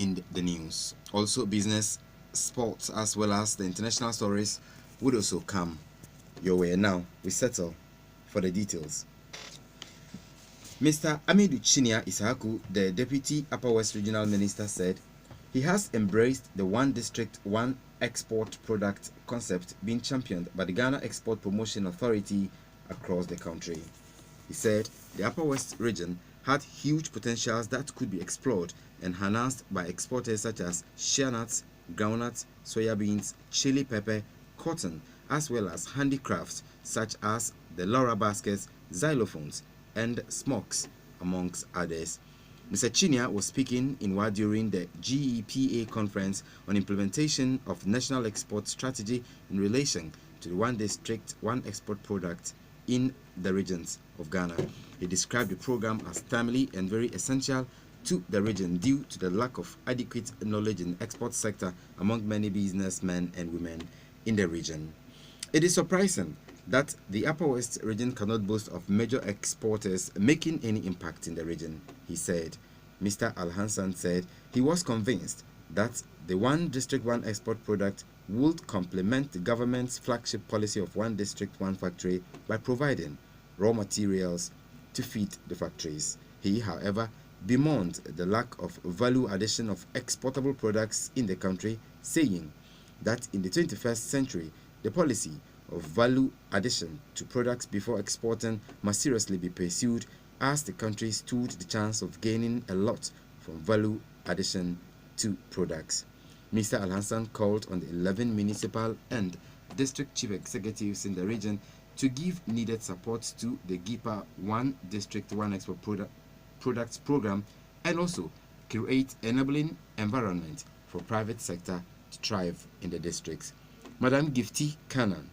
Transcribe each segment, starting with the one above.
in the news. Also, business, sports, as well as the international stories would also come your way. Now, we settle for the details. Mr. Amidu Chinia Isahaku, the Deputy Upper West Regional Minister, said he has embraced the one district, one export product concept being championed by the Ghana Export Promotion Authority across the country. He said the Upper West region had huge potentials that could be explored and harnessed by exporters such as shea nuts, groundnuts, soya beans, chili pepper, cotton, as well as handicrafts such as the Laura baskets, xylophones, and smokes, amongst others. Mr. Chinia was speaking in Wa during the GEPA conference on implementation of national export strategy in relation to the one district, one export product in the regions of Ghana. He described the program as timely and very essential to the region due to the lack of adequate knowledge in the export sector among many businessmen and women in the region. It is surprising that the Upper West region cannot boast of major exporters making any impact in the region, he said. Mr. Al-Hassan said he was convinced that the one district, one export product would complement the government's flagship policy of one district, one factory by providing raw materials to feed the factories. He, however, bemoaned the lack of value addition of exportable products in the country, saying that in the 21st century, the policy of value addition to products before exporting must seriously be pursued, as the country stood the chance of gaining a lot from value addition to products. Mr. Al-Hassan called on the 11 municipal and district chief executives in the region to give needed support to the GEPA One District, One Export Products program, and also create enabling environment for private sector to thrive in the districts. Madam Gifty Kanan,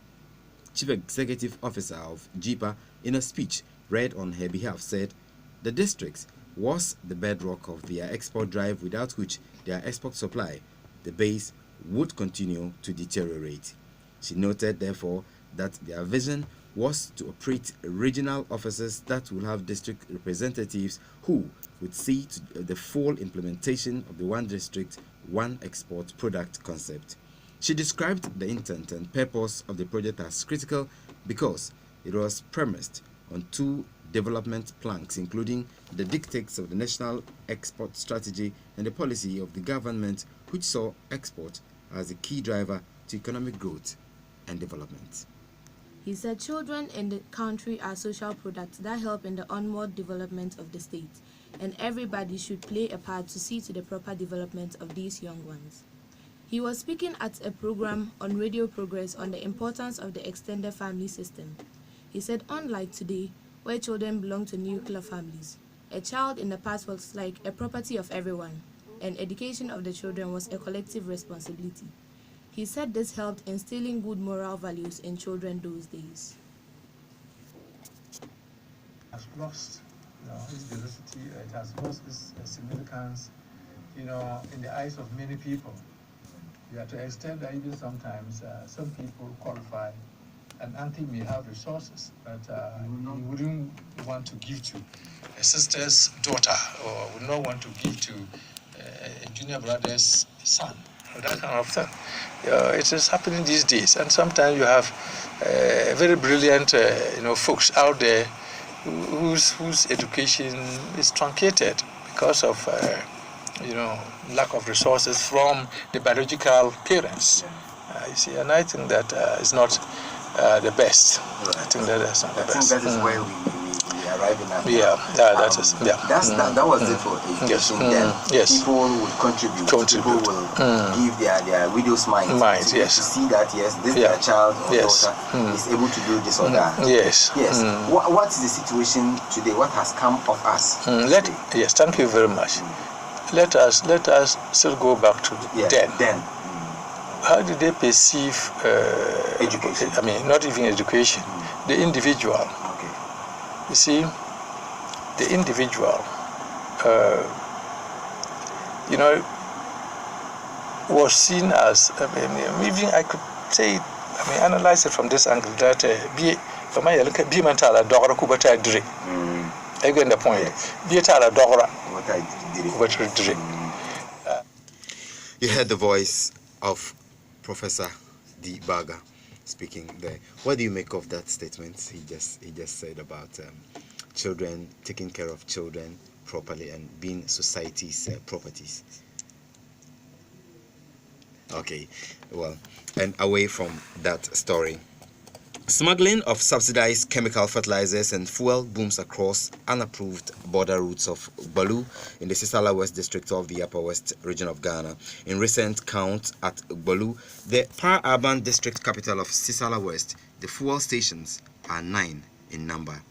Chief Executive Officer of GEPA, in a speech read on her behalf, said the districts was the bedrock of their export drive, without which their export supply, the base, would continue to deteriorate. She noted, therefore, that their vision was to operate regional offices that will have district representatives who would see to the full implementation of the one district, one export product concept. She described the intent and purpose of the project as critical because it was premised on two development planks, including the dictates of the National Export Strategy and the policy of the government, which saw export as a key driver to economic growth and development. He said children in the country are social products that help in the onward development of the state, and everybody should play a part to see to the proper development of these young ones. He was speaking at a program on Radio Progress on the importance of the extended family system. He said, unlike today, where children belong to nuclear families, a child in the past was like a property of everyone, and education of the children was a collective responsibility. He said this helped instilling good moral values in children those days. It has lost, its diversity. It has lost its significance, in the eyes of many people. To the extent that even sometimes some people qualify, and auntie may have resources, but he wouldn't want to give to a sister's daughter, or would not want to give to a junior brother's son, or that kind of thing. It is happening these days, and sometimes you have very brilliant, folks out there whose education is truncated because of, lack of resources from the biological parents. You see, and I think that is not the best. Right. I think that is not the best. I think that is where we arrive in that. That was it for education. Then people would contribute. People will give their widow's mind to see that their child or daughter is able to do this or that. Yes. What is the situation today? What has come of us? Thank you very much. Let us still go back to then. How did they perceive education? I mean, not even education. The individual. Okay. You see, the individual, was seen as, even I could say, analyze it from this angle that be mental a dog what I did. I get the point. Be a dog what I did. You heard the voice of Professor D. Baga speaking there. What do you make of that statement he just said about children, taking care of children properly and being society's properties? Okay, well, and away from that story. Smuggling of subsidized chemical fertilizers and fuel booms across unapproved border routes of Gbalu in the Sisala West district of the Upper West region of Ghana. In recent count at Gbalu, the para-urban district capital of Sisala West, the fuel stations are 9 in number.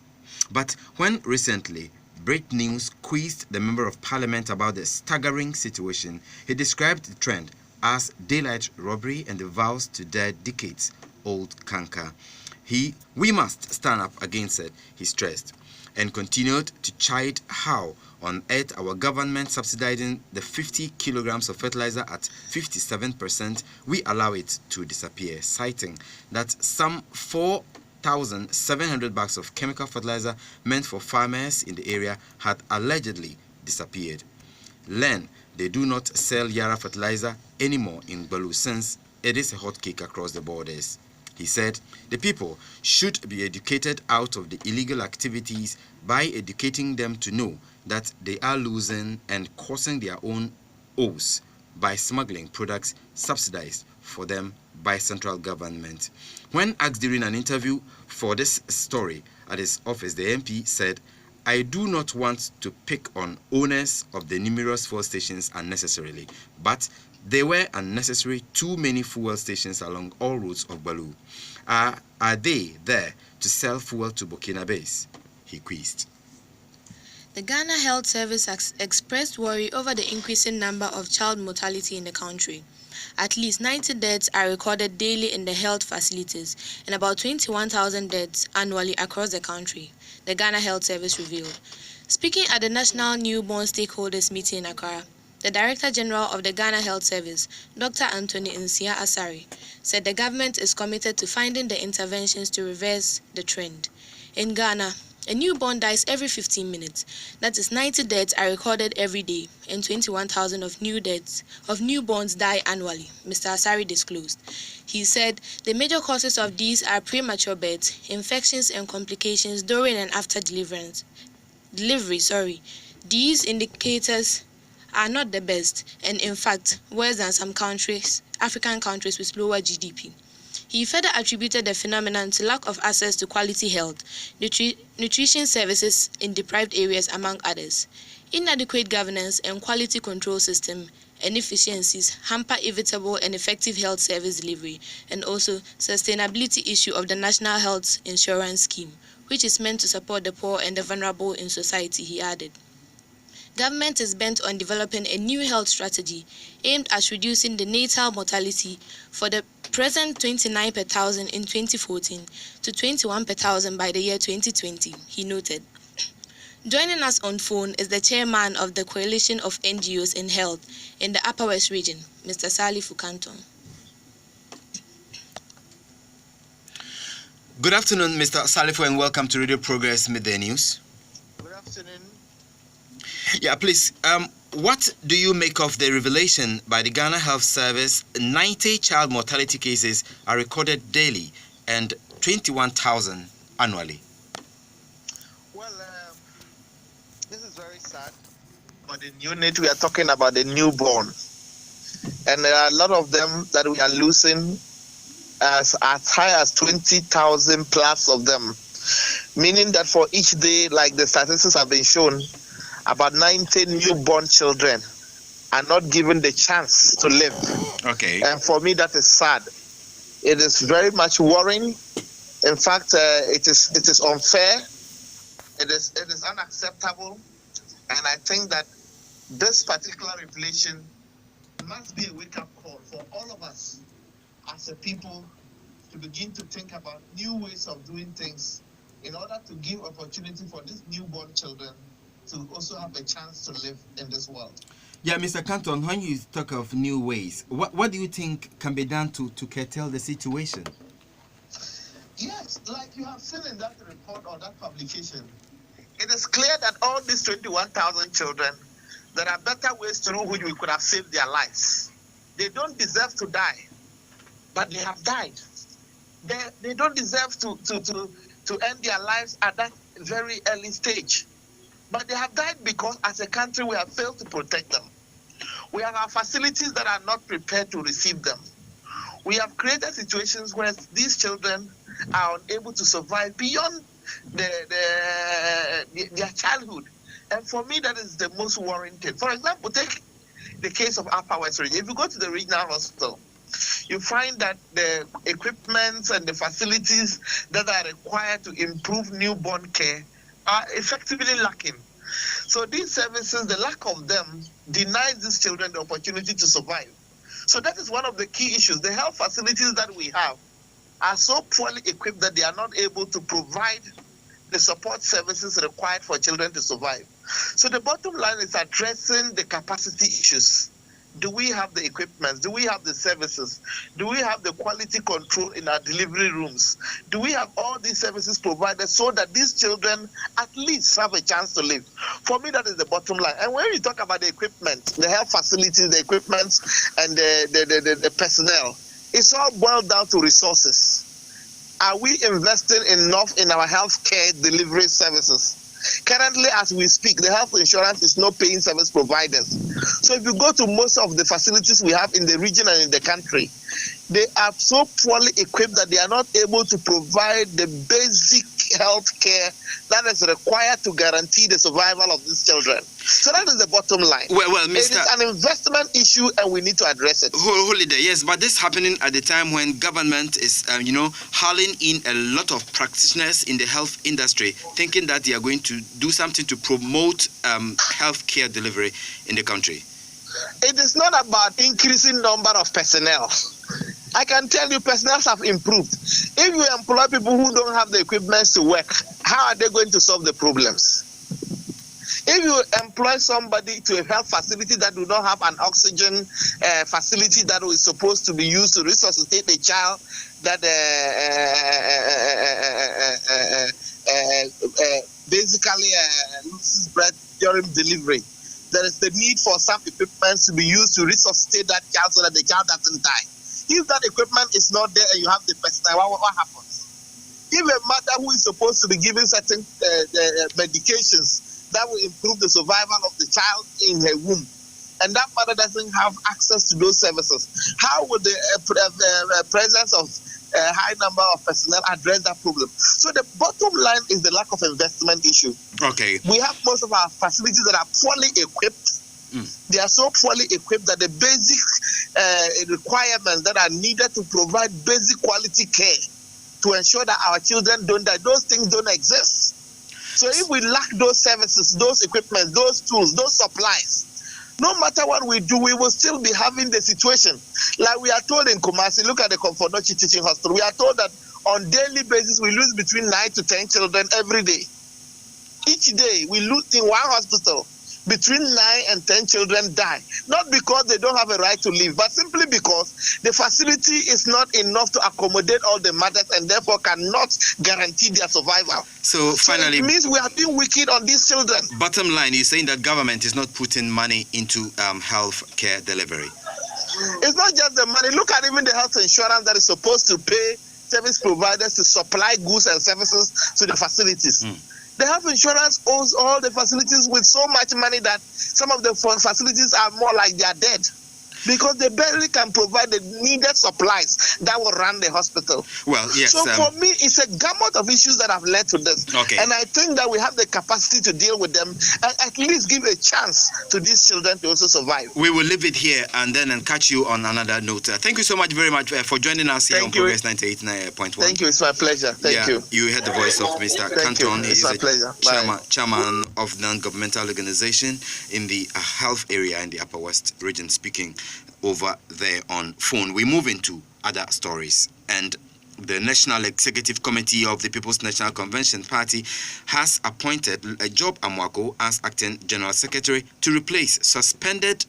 But when recently Brit News quizzed the Member of Parliament about the staggering situation, he described the trend as daylight robbery and the vows to their decades-old canker. We must stand up against it, he stressed, and continued to chide how on earth our government subsidizing the 50 kilograms of fertilizer at 57%, we allow it to disappear, citing that some 4,700 bags of chemical fertilizer meant for farmers in the area had allegedly disappeared. Learn they do not sell Yara fertilizer anymore in Gbalu since it is a hot cake across the borders. He said the people should be educated out of the illegal activities by educating them to know that they are losing and causing their own woes by smuggling products subsidized for them by central government. When asked during an interview for this story at his office, the MP said, "I do not want to pick on owners of the numerous fuel stations unnecessarily, but there were unnecessary too many fuel stations along all roads of Gbalu. Are they there to sell fuel to Burkinabés?" he quizzed. The Ghana Health Service has expressed worry over the increasing number of child mortality in the country. At least 90 deaths are recorded daily in the health facilities and about 21,000 deaths annually across the country, the Ghana Health Service revealed. Speaking at the National Newborn Stakeholders Meeting in Accra, the Director General of the Ghana Health Service, Dr. Anthony Nsia Asari, said the government is committed to finding the interventions to reverse the trend. In Ghana, a newborn dies every 15 minutes. That is 90 deaths are recorded every day, and 21,000 of newborns die annually, Mr. Asari disclosed. He said the major causes of these are premature births, infections and complications during and after delivery. These indicators are not the best, and in fact, worse than some countries, African countries with lower GDP. He further attributed the phenomenon to lack of access to quality health, nutrition services in deprived areas, among others. Inadequate governance and quality control system inefficiencies hamper evitable and effective health service delivery, and also sustainability issue of the National Health Insurance Scheme, which is meant to support the poor and the vulnerable in society, he added. Government is bent on developing a new health strategy aimed at reducing the natal mortality for the present 29 per thousand in 2014 to 21 per thousand by the year 2020, he noted. Joining us on phone is the chairman of the Coalition of NGOs in Health in the Upper West region, Mr. Salifu Kanton. Good afternoon, Mr. Salifu, and welcome to Radio Progress Midday News. Good afternoon. Yeah, please, what do you make of the revelation by the Ghana Health Service 90 child mortality cases are recorded daily and 21,000 annually? Well, this is very sad. For the unit, we are talking about the newborn. And there are a lot of them that we are losing as high as 20,000 plus of them. Meaning that for each day, like the statistics have been shown, about 90 newborn children are not given the chance to live. Okay. And for me, that is sad. It is very much worrying. In fact, it is unfair. It is unacceptable. And I think that this particular revelation must be a wake-up call for all of us as a people to begin to think about new ways of doing things in order to give opportunity for these newborn children to also have a chance to live in this world. Yeah, Mr. Canton, when you talk of new ways, what do you think can be done to curtail the situation? Yes, like you have seen in that report or that publication, it is clear that all these 21,000 children, there are better ways through which we could have saved their lives. They don't deserve to die, but they have died. They don't deserve to end their lives at that very early stage. But they have died because as a country we have failed to protect them. We have our facilities that are not prepared to receive them. We have created situations where these children are unable to survive beyond their childhood. And for me, that is the most worrying thing. For example, take the case of Upper West Region. If you go to the regional hospital, you find that the equipment and the facilities that are required to improve newborn care are effectively lacking. So these services, the lack of them, denies these children the opportunity to survive. So that is one of the key issues. The health facilities that we have are so poorly equipped that they are not able to provide the support services required for children to survive. So the bottom line is addressing the capacity issues. Do we have the equipment? Do we have the services? Do we have the quality control in our delivery rooms? Do we have all these services provided so that these children at least have a chance to live? For me, that is the bottom line. And when we talk about the equipment, the health facilities, the equipment, and the personnel, it's all boiled down to resources. Are we investing enough in our health care delivery services? Currently, as we speak, the health insurance is not paying service providers. So if you go to most of the facilities we have in the region and in the country, they are so poorly equipped that they are not able to provide the basic health care that is required to guarantee the survival of these children. So that is the bottom line. Well, Mr. It is an investment issue and we need to address it. Hold it there. Yes, but this happening at the time when government is, hauling in a lot of practitioners in the health industry, thinking that they are going to do something to promote health care delivery in the country. It is not about increasing number of personnel. I can tell you personnel have improved. If you employ people who don't have the equipment to work, how are they going to solve the problems? If you employ somebody to a health facility that do not have an oxygen facility that is supposed to be used to resuscitate a child that basically loses breath during delivery, there is the need for some equipment to be used to resuscitate that child so that the child doesn't die. If that equipment is not there and you have the personnel, what happens? If a mother who is supposed to be given certain medications that will improve the survival of the child in her womb, and that mother doesn't have access to those services, how would the presence of a high number of personnel address that problem? So the bottom line is the lack of investment issue. Okay. We have most of our facilities that are poorly equipped. They are so poorly equipped that the basic requirements that are needed to provide basic quality care to ensure that our children don't die, those things don't exist. So if we lack those services, those equipment, those tools, those supplies, no matter what we do, we will still be having the situation. Like we are told in Kumasi, look at the Komfo-Anokye Teaching Hospital, we are told that on daily basis we lose between 9 to 10 children every day. Each day we lose in one hospital. Between 9 and 10 children die, not because they don't have a right to live, but simply because the facility is not enough to accommodate all the mothers and therefore cannot guarantee their survival. So finally, it means we are being wicked on these children. Bottom line, you're saying that government is not putting money into health care delivery. It's not just the money. Look at even the health insurance that is supposed to pay service providers to supply goods and services to the facilities. The health insurance owns all the facilities with so much money that some of the facilities are more like they are dead because they barely can provide the needed supplies that will run the hospital. Well, yes. So for me, it's a gamut of issues that have led to this. Okay. And I think that we have the capacity to deal with them and at least give a chance to these children to also survive. We will leave it here and catch you on another note. Thank you so much very much for joining us here on Progress 98.1. Thank you. It's my pleasure. Thank you. You heard the voice of Mr. Canton. It's my pleasure. Chairman of non-governmental organization in the health area in the Upper West region, speaking over there on phone. We move into other stories, and the National Executive Committee of the People's National Convention Party has appointed Job Amwako as acting General Secretary to replace suspended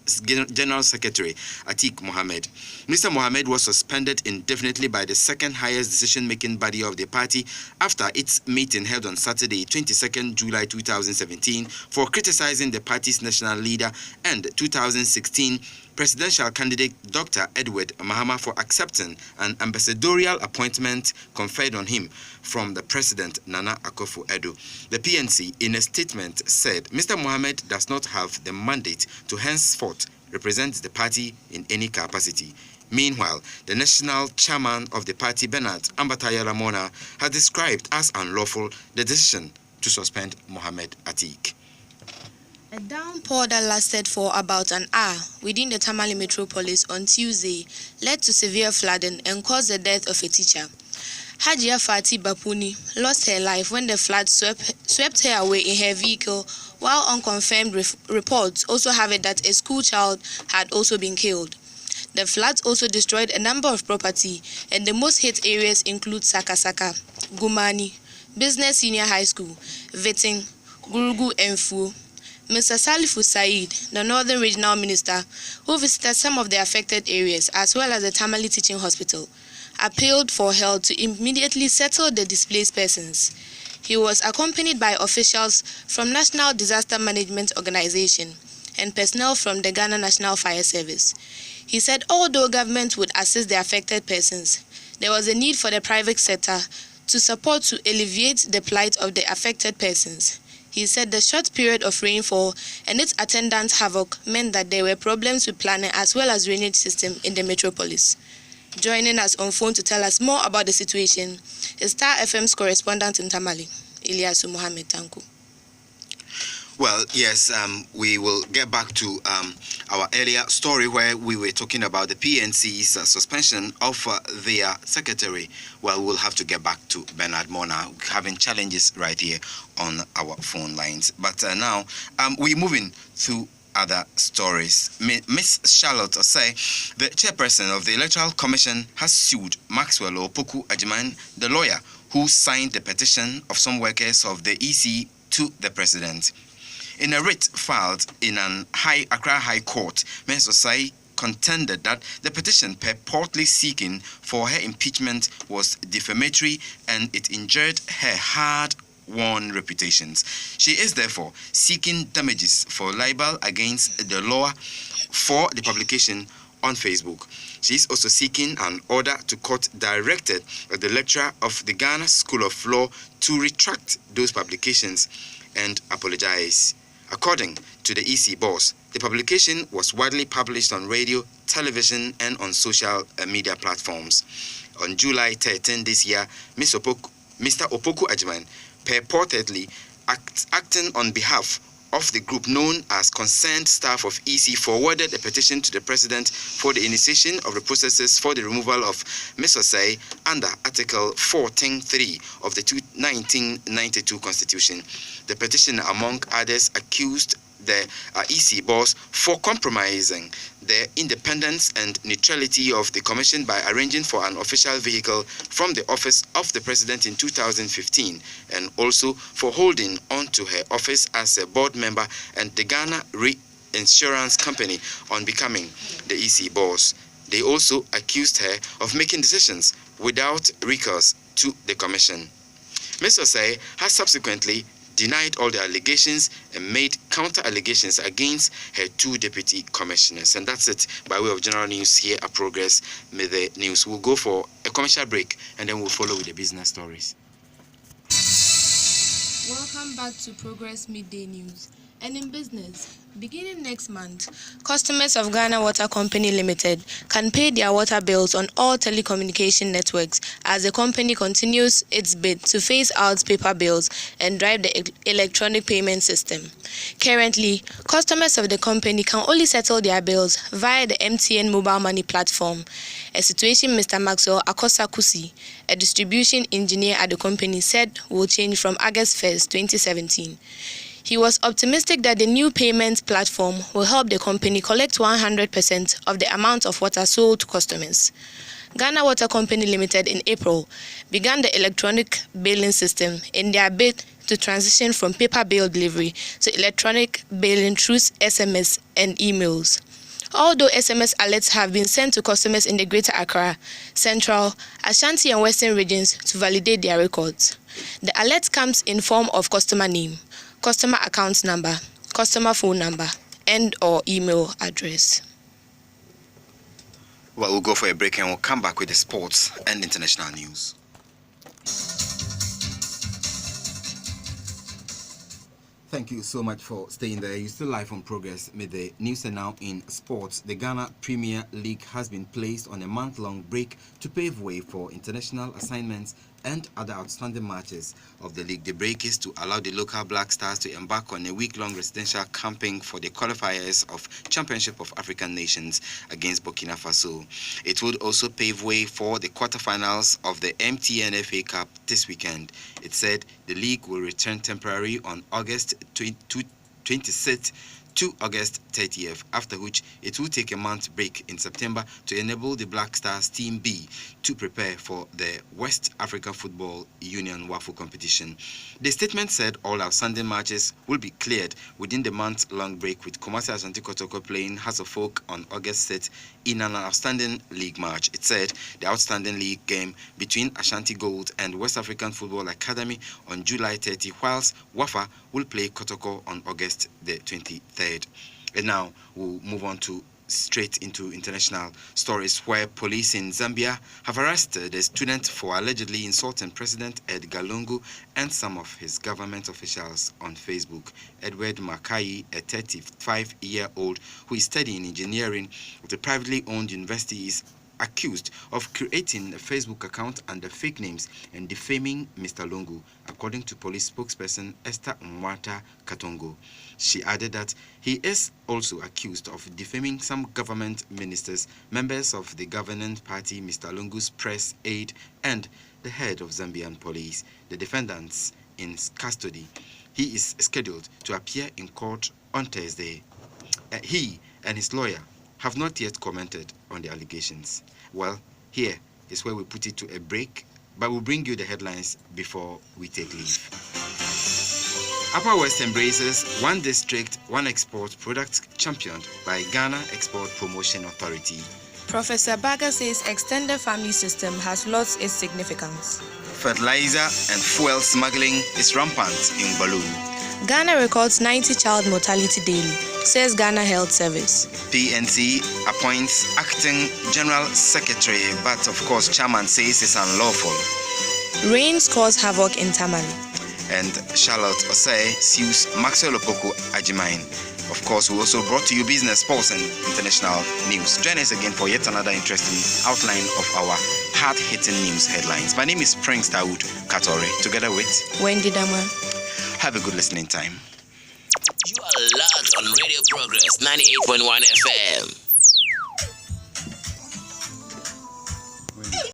General Secretary Atiq Mohammed. Mr. Mohammed was suspended indefinitely by the second highest decision-making body of the party after its meeting held on Saturday, 22nd July 2017, for criticizing the party's national leader and 2016 presidential candidate Dr. Edward Mahama for accepting an ambassadorial appointment conferred on him from the President Nana Akufo-Addo. The PNC, in a statement, said Mr. Mohammed does not have the mandate to henceforth represent the party in any capacity. Meanwhile, the national chairman of the party, Bernard Ambataya Lamona, has described as unlawful the decision to suspend Mohammed Atiq. A downpour that lasted for about an hour within the Tamale metropolis on Tuesday led to severe flooding and caused the death of a teacher. Hajia Fati Bapuni lost her life when the flood swept her away in her vehicle, while unconfirmed reports also have it that a school child had also been killed. The floods also destroyed a number of property, and the most hit areas include Sakasaka, Gumani, Business Senior High School, Viting, Gurugu, and Fu. Mr. Salifu Said, the Northern Regional Minister, who visited some of the affected areas as well as the Tamale Teaching Hospital, appealed for help to immediately settle the displaced persons. He was accompanied by officials from National Disaster Management Organization and personnel from the Ghana National Fire Service. He said although government would assist the affected persons, there was a need for the private sector to support to alleviate the plight of the affected persons. He said the short period of rainfall and its attendant havoc meant that there were problems with planning as well as drainage system in the metropolis. Joining us on phone to tell us more about the situation is Star FM's correspondent in Tamale, Ilyasu Mohammed Tanku. Well, yes, we will get back to our earlier story where we were talking about the PNC's suspension of their secretary. Well, we'll have to get back to Bernard Mona, having challenges right here on our phone lines. But now we're moving to other stories. Miss Charlotte Osei, the chairperson of the Electoral Commission, has sued Maxwell Opoku Agyemang, the lawyer who signed the petition of some workers of the EC to the president. In a writ filed in an Accra High Court, Ms. Osei contended that the petition purportedly seeking for her impeachment was defamatory and it injured her hard-won reputations. She is therefore seeking damages for libel against the law for the publication on Facebook. She is also seeking an order to court directed at the lecturer of the Ghana School of Law to retract those publications and apologize. According to the EC boss, the publication was widely published on radio, television, and on social media platforms. On July 13 this year, Mr. Opoku Agyemang, purportedly acting on behalf of the group known as Concerned Staff of EC, forwarded a petition to the president for the initiation of the processes for the removal of Ms. Osei under Article 14.3 of the 1992 Constitution. The petition, among others, accused the EC boss for compromising the independence and neutrality of the commission by arranging for an official vehicle from the office of the president in 2015, and also for holding on to her office as a board member and the Ghana Reinsurance Company on becoming the EC boss. They also accused her of making decisions without recourse to the commission. Ms. Osei has subsequently denied all the allegations and made counter-allegations against her two deputy commissioners. And that's it by way of general news here at Progress Midday News. We'll go for a commercial break and then we'll follow with the business stories. Welcome back to Progress Midday News. And in business, beginning next month, customers of Ghana Water Company Limited can pay their water bills on all telecommunication networks as the company continues its bid to phase out paper bills and drive the electronic payment system. Currently, customers of the company can only settle their bills via the MTN mobile money platform, a situation Mr. Maxwell Akosakusi, a distribution engineer at the company, said will change from August 1st, 2017. He was optimistic that the new payment platform will help the company collect 100% of the amount of water sold to customers. Ghana Water Company Limited in April began the electronic billing system in their bid to transition from paper bill delivery to electronic billing through SMS and emails. Although SMS alerts have been sent to customers in the Greater Accra, Central, Ashanti and Western regions to validate their records. The alert comes in form of customer name, customer account number, customer phone number, and/or email address. Well, we'll go for a break and we'll come back with the sports and international news. Thank you so much for staying there. You're still live on Progress with the news. And now in sports, the Ghana Premier League has been placed on a month-long break to pave way for international assignments and other outstanding matches of the league. The break is to allow the local Black Stars to embark on a week-long residential camping for the qualifiers of Championship of African Nations against Burkina Faso. It would also pave way for the quarterfinals of the MTN FA Cup this weekend. It said the league will return temporarily on August 26th to August 30th, after which it will take a month break in September to enable the Black Stars Team B to prepare for the West Africa Football Union WAFU competition. The statement said all outstanding matches will be cleared within the month-long break, with Kumasi Ashanti Kotoko playing Hearts of Folk on August 6th in an outstanding league match. It said the outstanding league game between Ashanti Gold and West African Football Academy on July 30, whilst WAFA will play Kotoko on August the 23rd. And now we'll move on to straight into international stories, where police in Zambia have arrested a student for allegedly insulting President Edgar Lungu and some of his government officials on Facebook. Edward Makai, a 35-year-old who is studying engineering at a privately owned university, is accused of creating a Facebook account under fake names and defaming Mr. Lungu, according to police spokesperson Esther Mwata Katongo. She added that he is also accused of defaming some government ministers, members of the governing party, Mr. Lungu's press aide, and the head of Zambian police. The defendant's in custody. He is scheduled to appear in court on Thursday. He and his lawyer have not yet commented on the allegations. Well, here is where we put it to a break, but we'll bring you the headlines before we take leave. Upper West embraces one district, one export product championed by Ghana Export Promotion Authority. Professor Baga says extended family system has lost its significance. Fertilizer and fuel smuggling is rampant in Balloon. Ghana records 90 child mortality daily, says Ghana Health Service. PNC appoints acting General Secretary, but of course chairman says it's unlawful. Rains cause havoc in Tamale. And Charlotte Osei sues Maxwell Opoku Agyeman. Of course, we also brought to you business, sports, and international news. Join us again for yet another interesting outline of our hard-hitting news headlines. My name is Prince Dawood Katore, together with Wendy Dama. Have a good listening time. You are locked on Radio Progress 98.1 FM.